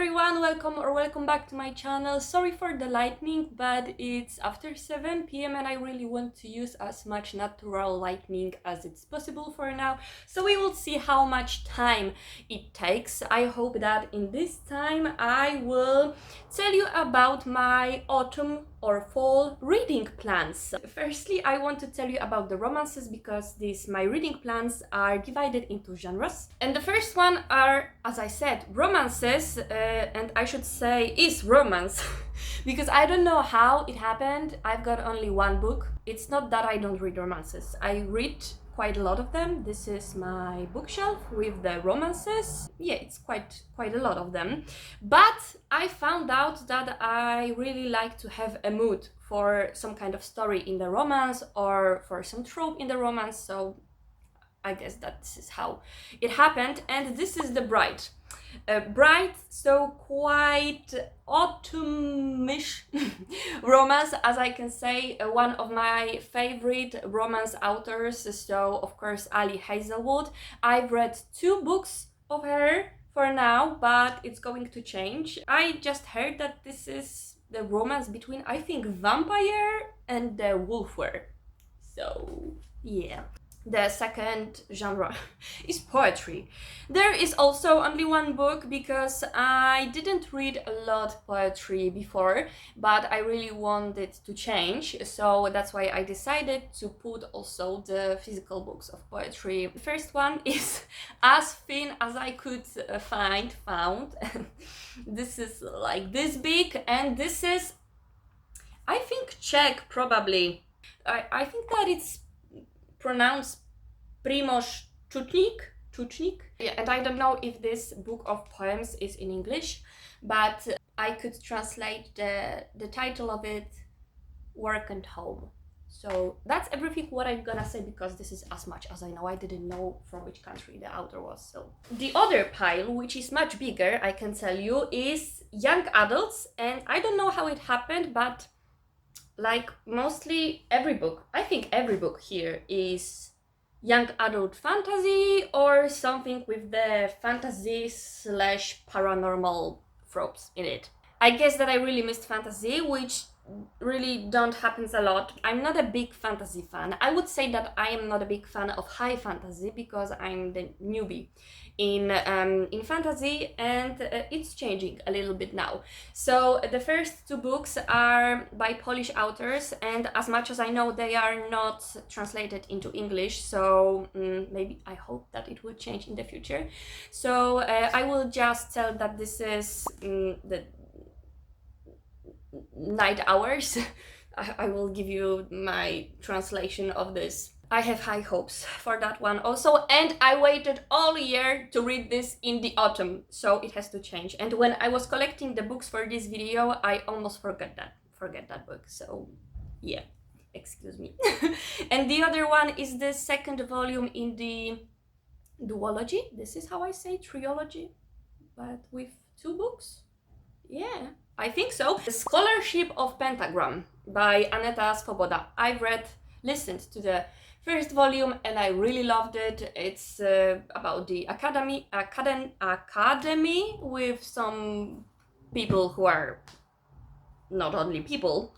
everyone, welcome back to my channel. Sorry for the lightning, but it's after 7 p.m. and I really want to use as much natural lighting as it's possible for now. So we will see how much time it takes. I hope that in this time I will tell you about my autumn or fall reading plans. Firstly, I want to tell you about the romances because my reading plans are divided into genres. And the first one are, as I said, romances, and I should say is romance because I don't know how it happened. I've got only one book. It's not that I don't read romances. I read quite a lot of them. This is my bookshelf with the romances. Yeah, it's quite a lot of them. But I found out that I really like to have a mood for some kind of story in the romance or for some trope in the romance. So I guess that this is how it happened. And this is The Bride. Bright, so quite autumnish romance, as I can say, one of my favorite romance authors, so of course Ali Hazelwood. I've read 2 books of her for now, but it's going to change. I just heard that this is the romance between, I think, vampire and the wolfware. So yeah. The second genre is poetry. There is also only one book because I didn't read a lot poetry before, but I really wanted to change, so that's why I decided to put also the physical books of poetry. The first one is as thin as I could found. This is like this big, and this is, I think, Czech probably. I think that it's pronounced Primož Čučník. Yeah, and I don't know if this book of poems is in English, but I could translate the title of it, Work and Home. So that's everything what I'm gonna say because this is as much as I know. I didn't know from which country the author was. So the other pile, which is much bigger, I can tell you, is young adults, and I don't know how it happened, but like mostly every book, I think every book here is young adult fantasy or something with the fantasy / paranormal tropes in it. I guess that I really missed fantasy, which really don't happens a lot. I'm not a big fantasy fan. I would say that I am not a big fan of high fantasy because I'm the newbie in fantasy, and it's changing a little bit now. So the first 2 books are by Polish authors, and as much as I know, they are not translated into English, so maybe I hope that it will change in the future. So I will just tell that this is the night hours. I will give you my translation of this. I have high hopes for that one also, and I waited all year to read this in the autumn, so it has to change. And when I was collecting the books for this video, I almost forget that book, so yeah, excuse me. And the other one is the second volume in the duology. This is how I say trilogy, but with 2 books. Yeah, I think so. The Scholarship of Pentagram by Aneta Svoboda. I've listened to the first volume and I really loved it. It's about the academy with some people who are not only people,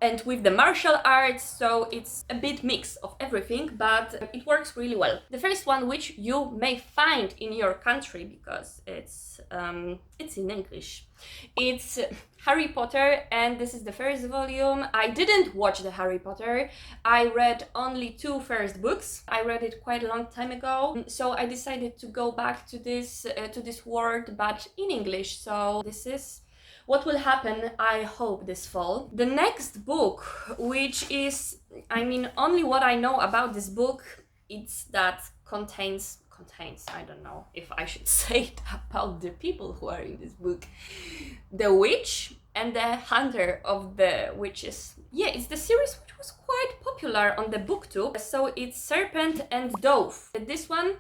and with the martial arts, so it's a bit mix of everything, but it works really well. The first one, which you may find in your country because it's in English, it's Harry Potter, and this is the first volume. I didn't watch the Harry Potter. I read only 2 first books. I read it quite a long time ago, so I decided to go back to this world, but in English. So this is what will happen, I hope, this fall. The next book, which is, I mean, only what I know about this book, it's that contains, I don't know if I should say it about the people who are in this book, The Witch and the Hunter of the Witches. Yeah, it's the series which was quite popular on the booktube. So it's Serpent and Dove. This one,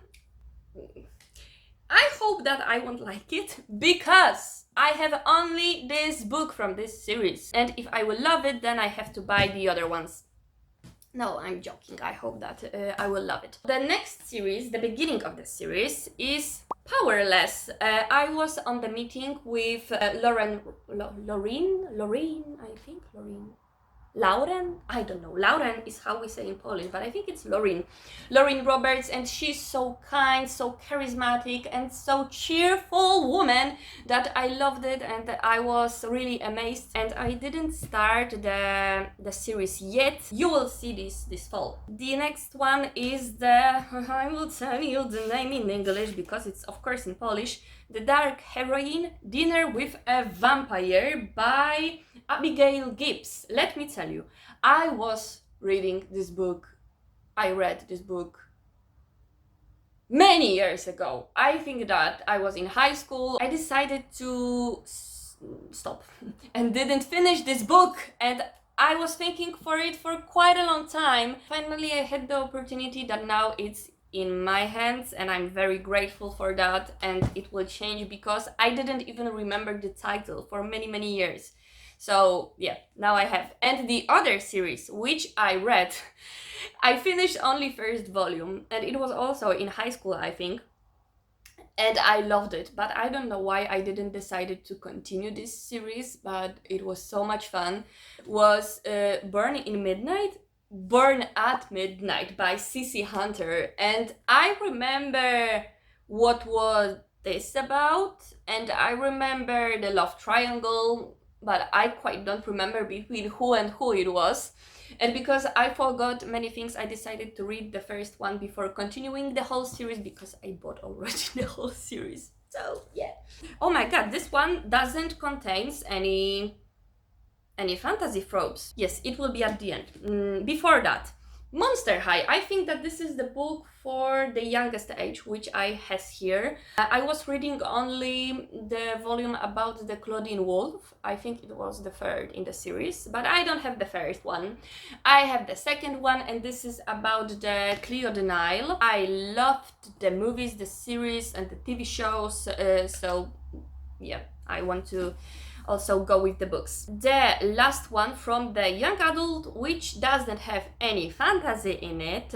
I hope that I won't like it because I have only this book from this series, and if I will love it, then I have to buy the other ones. No, I'm joking. I hope that I will love it. The next series, the beginning of the series, is Powerless. I was on the meeting with Loreen, I think, Lauren? I don't know. Lauren is how we say in Polish, but I think it's Loreen. Loreen Roberts, and she's so kind, so charismatic, and so cheerful woman that I loved it, and I was really amazed. And I didn't start the series yet. You will see this fall. The next one is I will tell you the name in English because it's of course in Polish. The Dark Heroine, Dinner with a Vampire by Abigail Gibbs. Let me tell you, I was reading this book. I read this book many years ago. I think that I was in high school. I decided to stop and didn't finish this book, and I was thinking for it for quite a long time. Finally, I had the opportunity that now it's in my hands, and I'm very grateful for that, and it will change because I didn't even remember the title for many years. So yeah, now I have. And the other series which I read, I finished only first volume, and it was also in high school, I think, and I loved it, but I don't know why I didn't decide to continue this series, but it was so much fun. Was Burn at Midnight by C.C. Hunter, and I remember what was this about, and I remember the love triangle, but I quite don't remember between who and who it was. And because I forgot many things, I decided to read the first one before continuing the whole series, because I bought already the whole series. So yeah. Oh my god, this one doesn't contain any fantasy tropes. Yes, it will be at the end. Before that, Monster High. I think that this is the book for the youngest age, which I has here. I was reading only the volume about the Claudine Wolf. I think it was the third in the series, but I don't have the first one. I have the second one, and this is about the Cleo de Nile. I loved the movies, the series, and the TV shows, so yeah, I want to also go with the books. The last one from the young adult, which doesn't have any fantasy in it,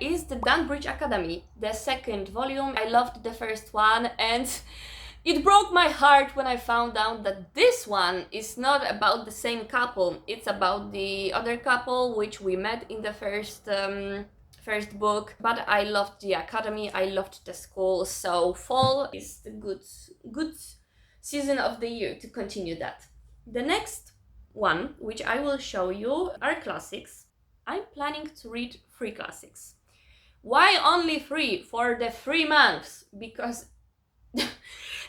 is the Dunbridge Academy, the second volume. I loved the first one, and it broke my heart when I found out that this one is not about the same couple. It's about the other couple which we met in the first book. But I loved the academy, I loved the school, so fall is the good season of the year to continue that. The next one, which I will show you, are classics. I'm planning to read 3 classics. Why only 3? For the 3 months, because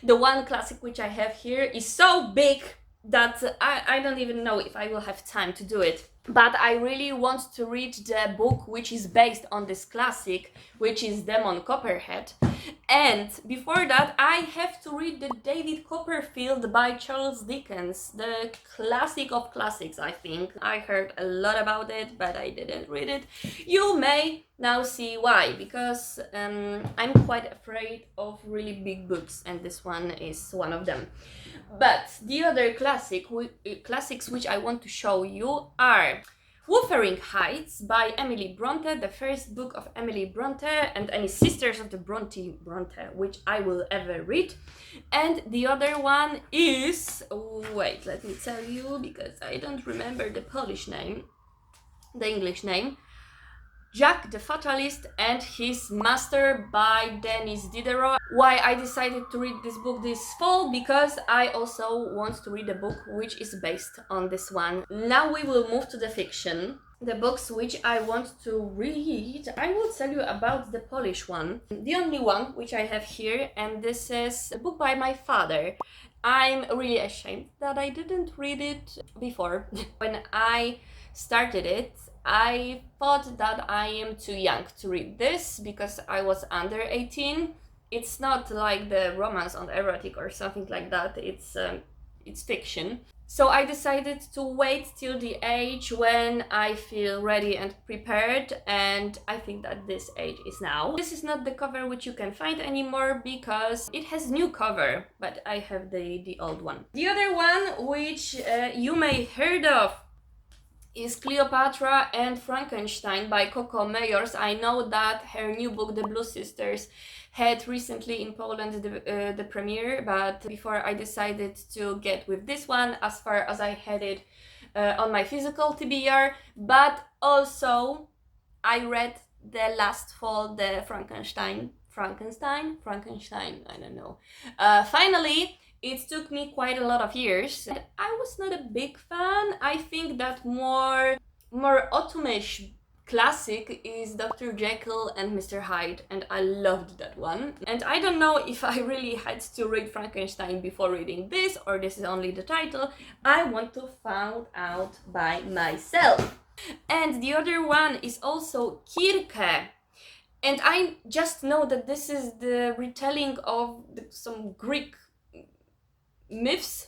the one classic which I have here is so big that I don't even know if I will have time to do it. But I really want to read the book which is based on this classic, which is Demon Copperhead. And before that, I have to read the David Copperfield by Charles Dickens, the classic of classics, I think. I heard a lot about it, but I didn't read it. You may now see why, because I'm quite afraid of really big books, and this one is one of them. But the other classics which I want to show you are Wuthering Heights by Emily Bronte, the first book of Emily Bronte and any Sisters of the Bronte which I will ever read. And the other one is, wait, let me tell you, because I don't remember the English name, Jack the Fatalist and His Master by Denis Diderot. Why I decided to read this book this fall? Because I also want to read a book which is based on this one. Now we will move to the fiction. The books which I want to read, I will tell you about the Polish one. The only one which I have here, and this is a book by my father. I'm really ashamed that I didn't read it before. When I started it, I thought that I am too young to read this because I was under 18. It's not like the romance on erotic or something like that. It's fiction. So I decided to wait till the age when I feel ready and prepared, and I think that this age is now. This is not the cover which you can find anymore because it has new cover, but I have the old one. The other one which you may heard of is Cleopatra and Frankenstein by Coco Mayors. I know that her new book, The Blue Sisters, had recently in Poland the premiere, but before I decided to get with this one, as far as I had it on my physical TBR, but also I read the last fall, the Frankenstein, I don't know. Finally, it took me quite a lot of years. And I was not a big fan. I think that more autumnish classic is Dr. Jekyll and Mr. Hyde, and I loved that one. And I don't know if I really had to read Frankenstein before reading this, or this is only the title. I want to find out by myself. And the other one is also Kirke. And I just know that this is the retelling of some Greek myths,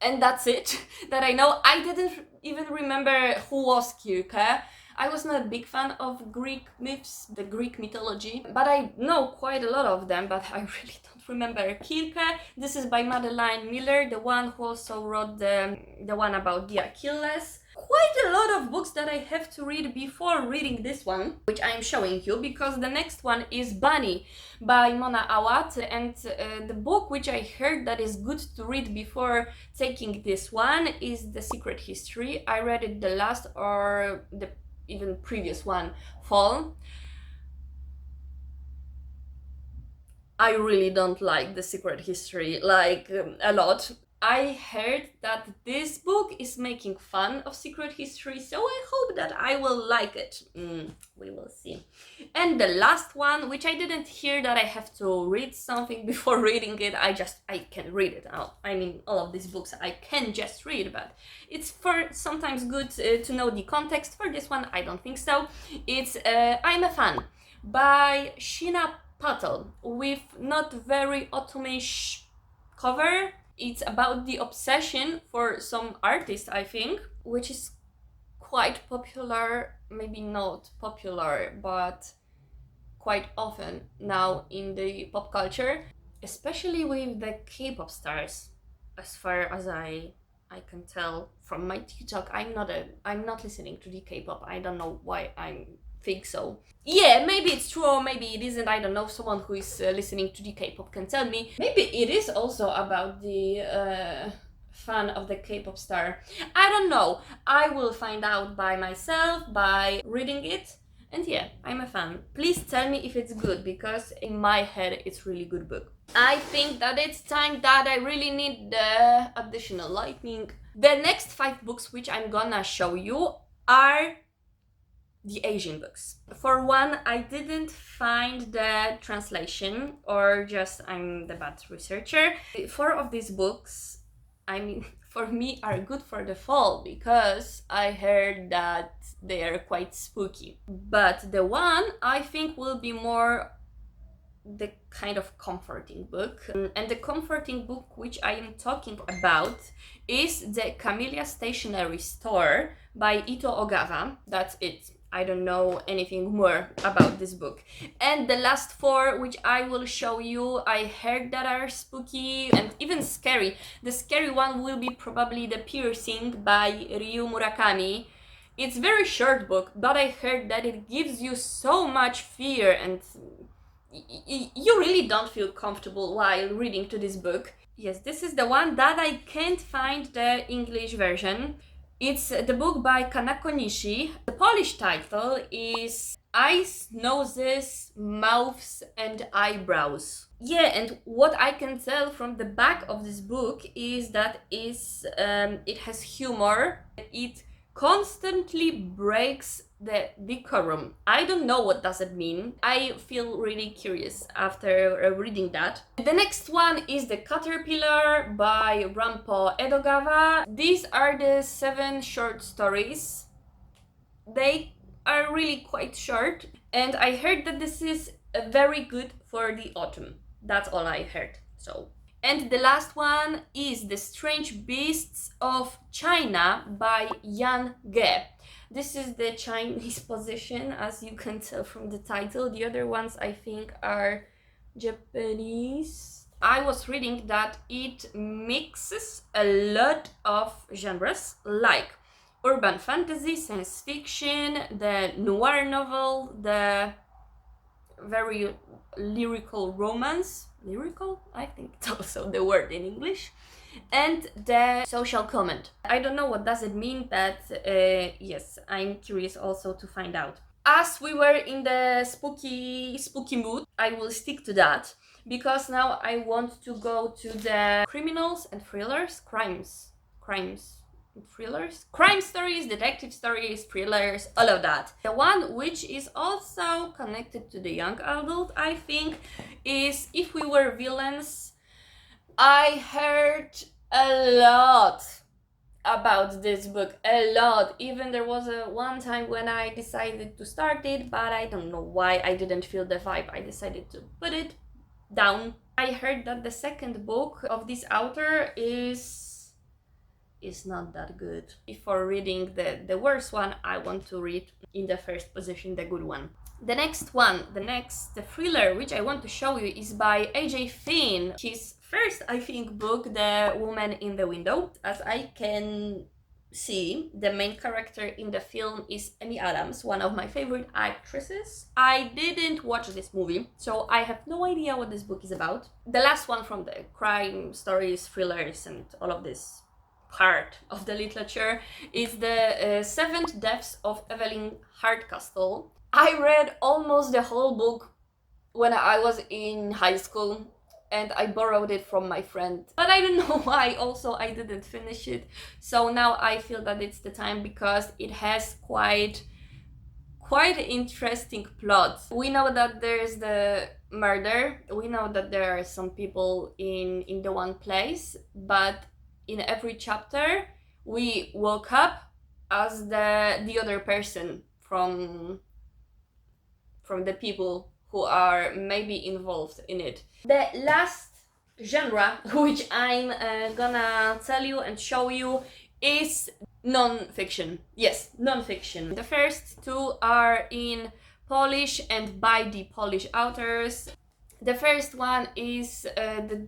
and that's it that I know. I didn't even remember who was Kirke. I was not a big fan of Greek myths, the Greek mythology, but I know quite a lot of them, but I really don't remember Kirke. This is by Madeline Miller, the one who also wrote the one about the Achilles. Quite a lot of books that I have to read before reading this one, which I am showing you, because the next one is Bunny by Mona Awad, and the book which I heard that is good to read before taking this one is The Secret History. I read it the last or the even previous one, fall. I really don't like The Secret History, like a lot. I heard that this book is making fun of secret history, so I hope that I will like it. We will see. And the last one, which I didn't hear that I have to read something before reading it, I can read it out. I mean, all of these books I can just read, but it's sometimes good to know the context. For this one, I don't think so. It's I'm a Fan by Sheena Patel, with not very autumnish cover. It's about the obsession for some artist, I think, which is quite popular, maybe not popular, but quite often now in the pop culture, especially with the K-pop stars. As far as I can tell from my TikTok, I'm not listening to the K-pop. I don't know why I think so. Yeah, maybe it's true or maybe it isn't. I don't know. Someone who is listening to the K-pop can tell me. Maybe it is also about the fan of the K-pop star. I don't know. I will find out by myself by reading it. And yeah, I'm a fan. Please tell me if it's good, because in my head it's really good book. I think that it's time that I really need the additional lightning. The next 5 books which I'm gonna show you are the Asian books. For one, I didn't find the translation, or just I'm the bad researcher. 4 of these books, I mean, for me are good for the fall, because I heard that they are quite spooky. But the one I think will be more the kind of comforting book. And the comforting book which I am talking about is the Camellia Stationery Store by Ito Ogawa. That's it. I don't know anything more about this book. And the last 4 which I will show you, I heard that are spooky and even scary. The scary one will be probably The Piercing by Ryu Murakami. It's a very short book, but I heard that it gives you so much fear and you really don't feel comfortable while reading to this book. Yes, this is the one that I can't find the English version. It's the book by Kanako Nishi. The Polish title is Eyes, Noses, Mouths and Eyebrows. Yeah, and what I can tell from the back of this book is that it has humor. It constantly breaks the decorum. I don't know what does it mean. I feel really curious after reading that. The next one is The Caterpillar by Rampo Edogawa. These are the 7 short stories. They are really quite short, and I heard that this is very good for the autumn. That's all I heard. And the last one is The Strange Beasts of China by Yan Ge. This is the Chinese position, as you can tell from the title. The other ones I think are Japanese. I was reading that it mixes a lot of genres, like urban fantasy, science fiction, the noir novel, the very lyrical romance, lyrical, I think it's also the word in English, and the social comment. I don't know what does it mean, but yes, I'm curious also to find out. As we were in the spooky mood, I will stick to that, because now I want to go to the criminals and thrillers, crimes, thrillers, crime stories, detective stories, thrillers, all of that. The one which is also connected to the young adult, I think, is If We Were Villains. I heard a lot about this book, a lot. Even there was a one time when I decided to start it, but I don't know why I didn't feel the vibe. I decided to put it down. I heard that the second book of this author is not that good. Before reading the worst one, I want to read in the first position the good one. The next one, the thriller which I want to show you is by AJ Finn. His first, I think, book, The Woman in the Window. As I can see, the main character in the film is Amy Adams, one of my favorite actresses. I didn't watch this movie, so I have no idea what this book is about. The last one from the crime stories, thrillers, and all of this part of the literature is the 7 Deaths of Evelyn Hardcastle. I read almost the whole book when I was in high school, and I borrowed it from my friend, but I don't know why also I didn't finish it. So now I feel that it's the time, because it has quite interesting plot. We know that there's the murder, we know that there are some people in the one place, but in every chapter we woke up as the other person from the people who are maybe involved in it. The last genre which I'm gonna tell you and show you is non-fiction. Yes, non-fiction. The first two are in Polish and by the Polish authors. The first one is the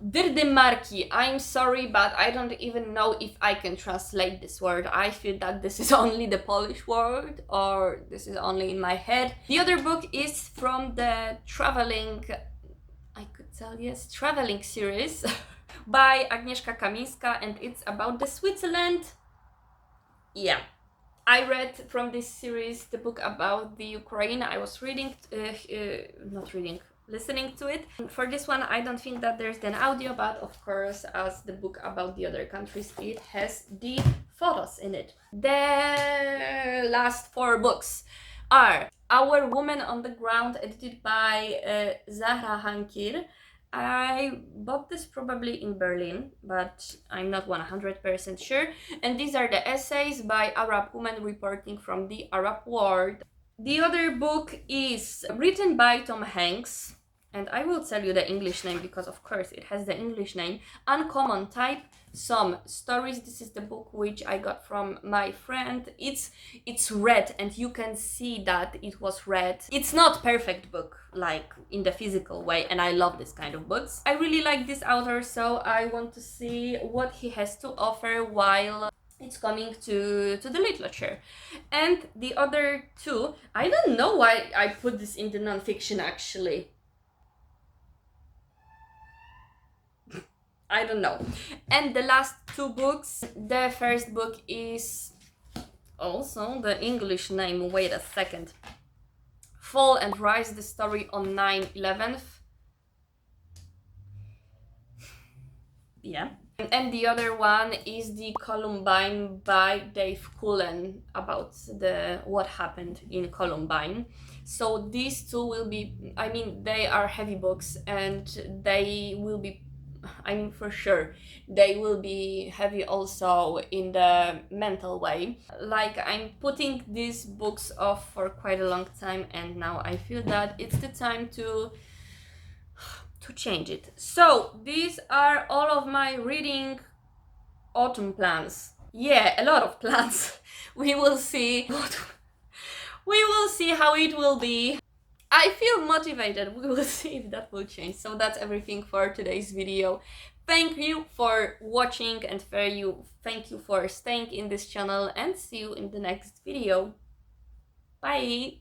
Dyrdymarki. I'm sorry, but I don't even know if I can translate this word. I feel that this is only the Polish word, or this is only in my head. The other book is from the traveling series by Agnieszka Kamińska, and it's about the Switzerland. Yeah. I read from this series the book about the Ukraine. I was listening to it. For this one, I don't think that there's an audio, but of course, as the book about the other countries, it has the photos in it. The last 4 books are Our Woman on the Ground, edited by Zahra Hankir. I bought this probably in Berlin, but I'm not 100% sure. And these are the essays by Arab women reporting from the Arab world. The other book is written by Tom Hanks, and I will tell you the English name because of course it has the English name. Uncommon Type, Some Stories. This is the book which I got from my friend. It's red, and you can see that it was read. It's not perfect book like in the physical way, and I love this kind of books. I really like this author, so I want to see what he has to offer while it's coming to the literature. And the other two, I don't know why I put this in the non-fiction actually. I don't know. And the last 2 books, the first book is also the English name, wait a second. Fall and Rise, the story on 9/11. Yeah. And the other one is the Columbine by Dave Cullen, about what happened in Columbine. So these 2 will be, I mean, they are heavy books, and they will be, I mean, for sure, they will be heavy also in the mental way. Like, I'm putting these books off for quite a long time, and now I feel that it's the time to change it. So these are all of my reading autumn plans. Yeah, a lot of plans. We will see how it will be. I feel motivated. We will see if that will change. So that's everything for today's video. thank you for watching and thank you for staying in this channel, and see you in the next video. Bye!